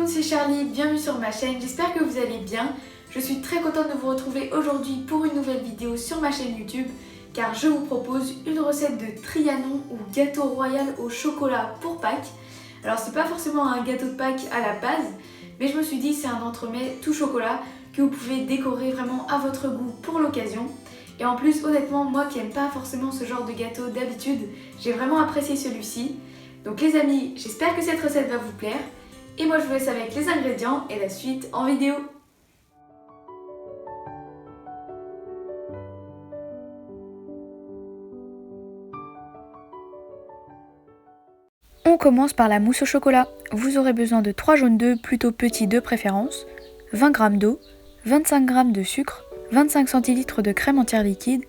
monde, c'est Charlie, bienvenue sur ma chaîne, j'espère que vous allez bien. Je suis très contente de vous retrouver aujourd'hui pour une nouvelle vidéo sur ma chaîne YouTube car je vous propose une recette de Trianon ou gâteau royal au chocolat pour Pâques. Alors c'est pas forcément un gâteau de Pâques à la base, mais je me suis dit c'est un entremets tout chocolat que vous pouvez décorer vraiment à votre goût pour l'occasion. Et en plus honnêtement moi qui n'aime pas forcément ce genre de gâteau d'habitude, j'ai vraiment apprécié celui-ci. Donc les amis, j'espère que cette recette va vous plaire. Et moi je vous laisse avec les ingrédients et la suite en vidéo. On commence par la mousse au chocolat. Vous aurez besoin de 3 jaunes d'œufs, plutôt petits de préférence, 20 g d'eau, 25 g de sucre, 25 centilitres de crème entière liquide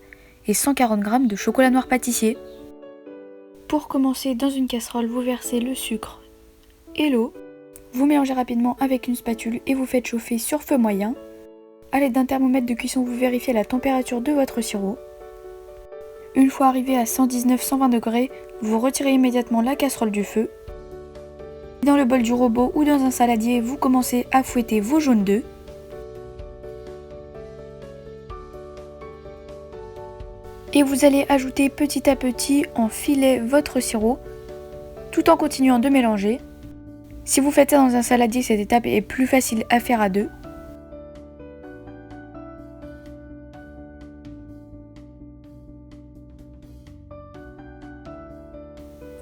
et 140 g de chocolat noir pâtissier. Pour commencer, dans une casserole, vous versez le sucre et l'eau. Vous mélangez rapidement avec une spatule et vous faites chauffer sur feu moyen. A l'aide d'un thermomètre de cuisson, vous vérifiez la température de votre sirop. Une fois arrivé à 119-120 degrés, vous retirez immédiatement la casserole du feu. Dans le bol du robot ou dans un saladier, vous commencez à fouetter vos jaunes d'œufs. Et vous allez ajouter petit à petit en filet votre sirop, tout en continuant de mélanger. Si vous faites ça dans un saladier, cette étape est plus facile à faire à deux.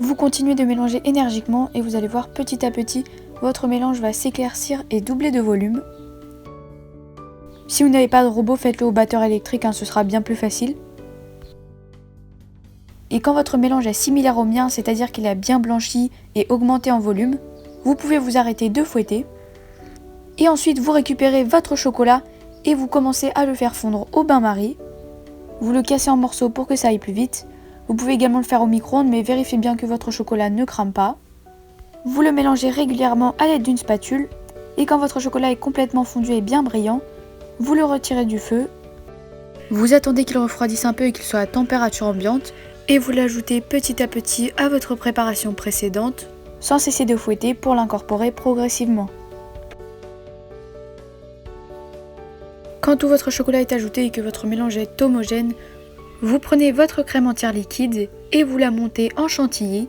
Vous continuez de mélanger énergiquement et vous allez voir petit à petit, votre mélange va s'éclaircir et doubler de volume. Si vous n'avez pas de robot, faites-le au batteur électrique, ce sera bien plus facile. Et quand votre mélange est similaire au mien, c'est-à-dire qu'il a bien blanchi et augmenté en volume, vous pouvez vous arrêter de fouetter. Et ensuite, vous récupérez votre chocolat et vous commencez à le faire fondre au bain-marie. Vous le cassez en morceaux pour que ça aille plus vite. Vous pouvez également le faire au micro-ondes, mais vérifiez bien que votre chocolat ne crame pas. Vous le mélangez régulièrement à l'aide d'une spatule. Et quand votre chocolat est complètement fondu et bien brillant, vous le retirez du feu. Vous attendez qu'il refroidisse un peu et qu'il soit à température ambiante. Et vous l'ajoutez petit à petit à votre préparation précédente, sans cesser de fouetter pour l'incorporer progressivement. Quand tout votre chocolat est ajouté et que votre mélange est homogène, vous prenez votre crème entière liquide et vous la montez en chantilly.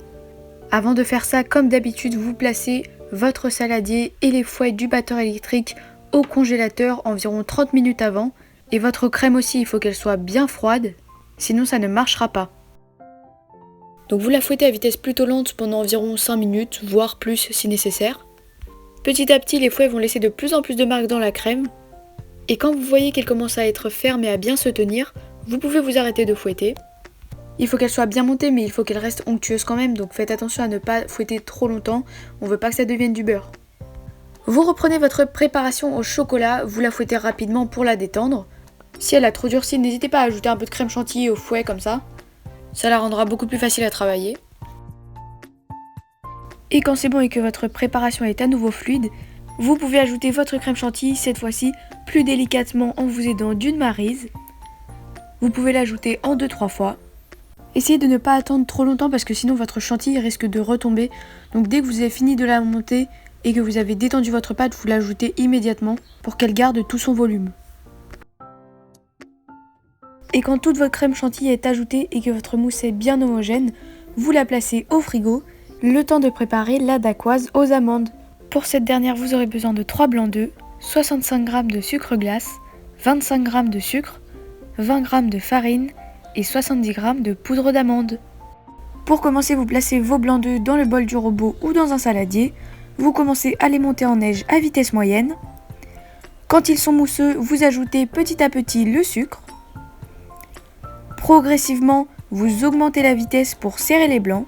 Avant de faire ça, comme d'habitude, vous placez votre saladier et les fouets du batteur électrique au congélateur environ 30 minutes avant. Et votre crème aussi, il faut qu'elle soit bien froide, sinon ça ne marchera pas. Donc vous la fouettez à vitesse plutôt lente pendant environ 5 minutes, voire plus si nécessaire. Petit à petit, les fouets vont laisser de plus en plus de marques dans la crème. Et quand vous voyez qu'elle commence à être ferme et à bien se tenir, vous pouvez vous arrêter de fouetter. Il faut qu'elle soit bien montée, mais il faut qu'elle reste onctueuse quand même, donc faites attention à ne pas fouetter trop longtemps, on ne veut pas que ça devienne du beurre. Vous reprenez votre préparation au chocolat, vous la fouettez rapidement pour la détendre. Si elle a trop durci, n'hésitez pas à ajouter un peu de crème chantilly au fouet comme ça. Ça la rendra beaucoup plus facile à travailler. Et quand c'est bon et que votre préparation est à nouveau fluide, vous pouvez ajouter votre crème chantilly, cette fois-ci plus délicatement en vous aidant d'une maryse. Vous pouvez l'ajouter en 2-3 fois. Essayez de ne pas attendre trop longtemps parce que sinon votre chantilly risque de retomber. Donc dès que vous avez fini de la monter et que vous avez détendu votre pâte, vous l'ajoutez immédiatement pour qu'elle garde tout son volume. Et quand toute votre crème chantilly est ajoutée et que votre mousse est bien homogène, vous la placez au frigo, le temps de préparer la dacquoise aux amandes. Pour cette dernière, vous aurez besoin de 3 blancs d'œufs, 65 g de sucre glace, 25 g de sucre, 20 g de farine et 70 g de poudre d'amande. Pour commencer, vous placez vos blancs d'œufs dans le bol du robot ou dans un saladier. Vous commencez à les monter en neige à vitesse moyenne. Quand ils sont mousseux, vous ajoutez petit à petit le sucre. Progressivement, vous augmentez la vitesse pour serrer les blancs.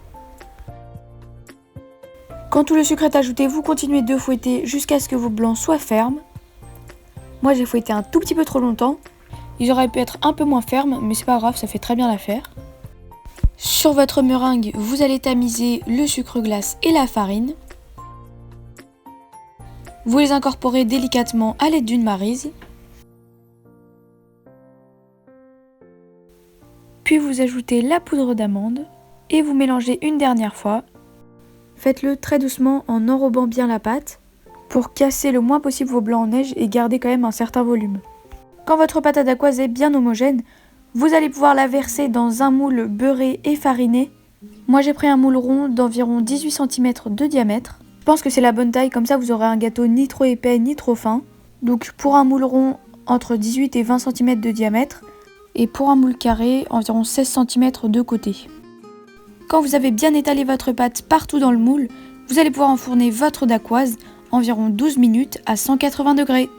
Quand tout le sucre est ajouté, vous continuez de fouetter jusqu'à ce que vos blancs soient fermes. Moi, j'ai fouetté un tout petit peu trop longtemps. Ils auraient pu être un peu moins fermes, mais c'est pas grave, ça fait très bien l'affaire. Sur votre meringue, vous allez tamiser le sucre glace et la farine. Vous les incorporez délicatement à l'aide d'une maryse. Puis vous ajoutez la poudre d'amande et vous mélangez une dernière fois. Faites-le très doucement en enrobant bien la pâte. pour casser le moins possible vos blancs en neige et garder quand même un certain volume. Quand votre pâte à dacquoise est bien homogène, vous allez pouvoir la verser dans un moule beurré et fariné. Moi j'ai pris un moule rond d'environ 18 cm de diamètre. Je pense que c'est la bonne taille, comme ça vous aurez un gâteau ni trop épais ni trop fin. Donc pour un moule rond, entre 18 et 20 cm de diamètre. Et pour un moule carré, environ 16 cm de côté. Quand vous avez bien étalé votre pâte partout dans le moule, vous allez pouvoir enfourner votre dacquoise environ 12 minutes à 180 degrés.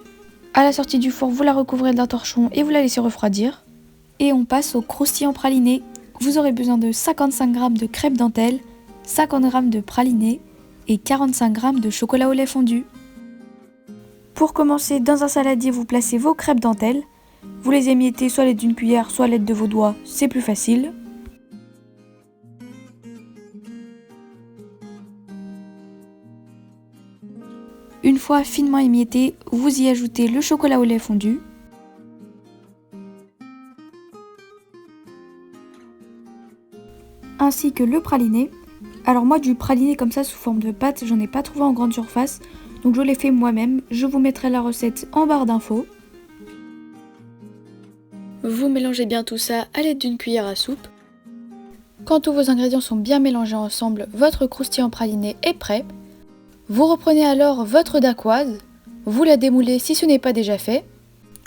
À la sortie du four, vous la recouvrez d'un torchon et vous la laissez refroidir. Et on passe au croustillant praliné. Vous aurez besoin de 55 g de crêpes dentelle, 50 g de praliné et 45 g de chocolat au lait fondu. Pour commencer, dans un saladier, vous placez vos crêpes dentelle. Vous les émiettez soit à l'aide d'une cuillère, soit à l'aide de vos doigts, c'est plus facile. Une fois finement émietté, vous y ajoutez le chocolat au lait fondu. Ainsi que le praliné. Alors moi du praliné comme ça sous forme de pâte, j'en ai pas trouvé en grande surface, donc je l'ai fait moi-même. Je vous mettrai la recette en barre d'infos. Vous mélangez bien tout ça à l'aide d'une cuillère à soupe. Quand tous vos ingrédients sont bien mélangés ensemble, votre croustillant praliné est prêt. Vous reprenez alors votre dacquoise, vous la démoulez si ce n'est pas déjà fait,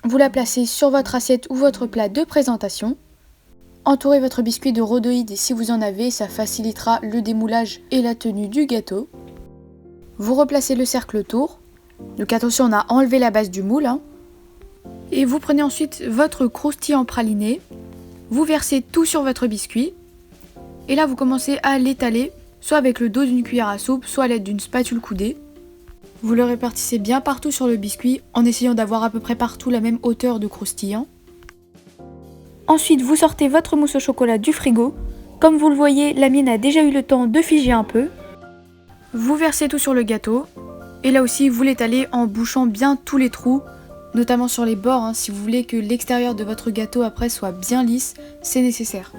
vous la placez sur votre assiette ou votre plat de présentation. Entourez votre biscuit de rhodoïdes si vous en avez, ça facilitera le démoulage et la tenue du gâteau. Vous replacez le cercle autour, donc attention on a enlevé la base du moule. Et vous prenez ensuite votre croustillant praliné, vous versez tout sur votre biscuit, et là vous commencez à l'étaler, soit avec le dos d'une cuillère à soupe, soit à l'aide d'une spatule coudée. Vous le répartissez bien partout sur le biscuit, en essayant d'avoir à peu près partout la même hauteur de croustillant. Ensuite, vous sortez votre mousse au chocolat du frigo. Comme vous le voyez, la mienne a déjà eu le temps de figer un peu. Vous versez tout sur le gâteau, et là aussi vous l'étalez en bouchant bien tous les trous, notamment sur les bords, si vous voulez que l'extérieur de votre gâteau après soit bien lisse, c'est nécessaire.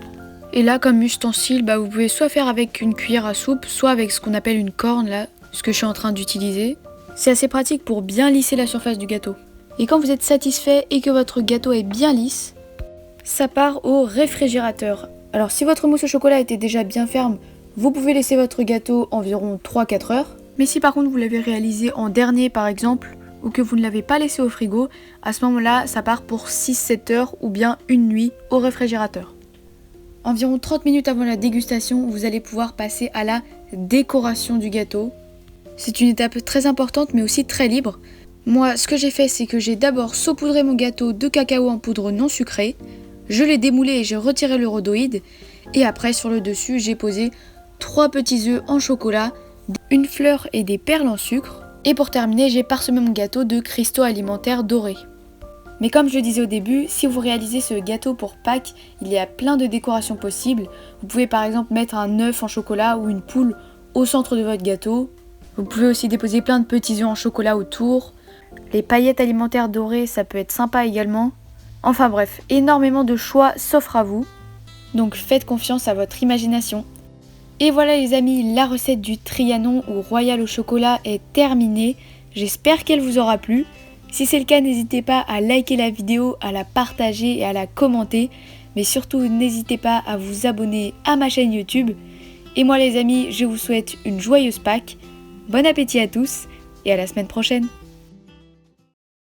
Et là, comme ustensile, vous pouvez soit faire avec une cuillère à soupe, soit avec ce qu'on appelle une corne, là, ce que je suis en train d'utiliser. C'est assez pratique pour bien lisser la surface du gâteau. Et quand vous êtes satisfait et que votre gâteau est bien lisse, ça part au réfrigérateur. Alors si votre mousse au chocolat était déjà bien ferme, vous pouvez laisser votre gâteau environ 3-4 heures. Mais si par contre vous l'avez réalisé en dernier par exemple, ou que vous ne l'avez pas laissé au frigo, à ce moment-là, ça part pour 6-7 heures ou bien une nuit au réfrigérateur. Environ 30 minutes avant la dégustation, vous allez pouvoir passer à la décoration du gâteau. C'est une étape très importante mais aussi très libre. Moi, ce que j'ai fait, c'est que j'ai d'abord saupoudré mon gâteau de cacao en poudre non sucrée, je l'ai démoulé et j'ai retiré le rhodoïde, et après sur le dessus, j'ai posé 3 petits œufs en chocolat, une fleur et des perles en sucre, et pour terminer, j'ai parsemé mon gâteau de cristaux alimentaires dorés. Mais comme je le disais au début, si vous réalisez ce gâteau pour Pâques, il y a plein de décorations possibles. Vous pouvez par exemple mettre un œuf en chocolat ou une poule au centre de votre gâteau. Vous pouvez aussi déposer plein de petits œufs en chocolat autour. Les paillettes alimentaires dorées, ça peut être sympa également. Enfin bref, énormément de choix s'offrent à vous. Donc faites confiance à votre imagination. Et voilà les amis, la recette du Trianon ou Royal au chocolat est terminée. J'espère qu'elle vous aura plu. Si c'est le cas, n'hésitez pas à liker la vidéo, à la partager et à la commenter. Mais surtout, n'hésitez pas à vous abonner à ma chaîne YouTube. Et moi les amis, je vous souhaite une joyeuse Pâques. Bon appétit à tous et à la semaine prochaine.